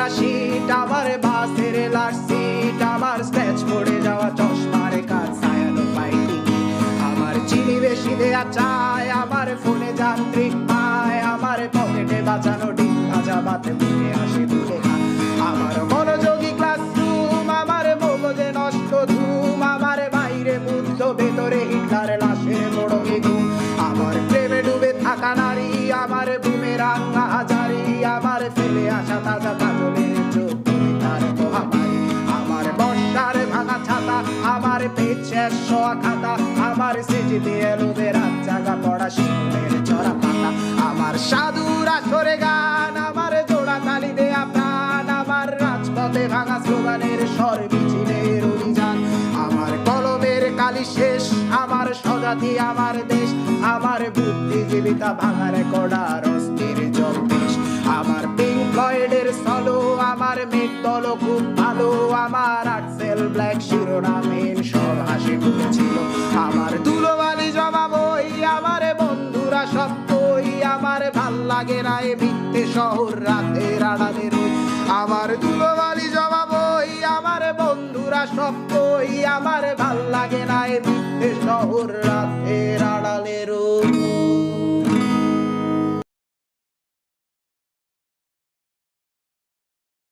ভাঙা শীত, আমার বাসের লাস্ট সিট, আমার স্ক্র্যাচ পড়ে যাওয়া চশমার কাজ, ছায়ানো পাইনি আমার চিনি বেশি দেয়া চায়, আমার ফোনে যান্ত্রিক পায়, আমার পকেটে বাঁচানো ডিম ভাজা ভাতে বুকে আসে তুলে খায়, আমার মনোযোগী ক্লাসরুম, আমার মগজে নষ্ট ধুম, আমার বাইরে বুদ্ধ ভেতরে হিটলার লাশের মোড়কে ঘুম, আমার প্রেমে ডুবে থাকা নারী, আমার বুমেরাং হাজারি, আমার ফেলে আসা তাজা কাজলের চোখ তার মহামারী, আমার বর্ষার ভাঙা ছাতা, আমার পেট শেষ শোয়া খাতা, আমার স্মৃতিতে এলোদের রাত জাগা পড়া শিশুদের চড়া পাতা, আমার সাধুর আসরে গান, আমার জোড়া তালি দেয়া প্রাণ, আমার রাজপথে ভাঙা স্লোগানের স্বর মিছিলের অভিযান, আমার কলমের কালি শেষ, আমার স্বজাতি আমার দেশ, আমার বুদ্ধিজীবিতা ভাঙার কড়ার অস্থির জলদেশ, আমার পিঙ্ক ফ্লয়েডের সলো, আমার মেঘ দল খুব ভালো, আমার আক্সেল ব্ল্যাক শিরোনামহীন সব হাসি খুঁজছিল, আমার ধুলোবালি জমা বই, আমার বন্ধুরা সব কই, আমার ভাল লাগে না এ মিথ্যে শহর রাতের আড়ালে রই, আমার ধুলোবালি জমা বই, আমার বন্ধুরা সব কই, আমার ভাল লাগে না এ মিথ্যে শহর রাতের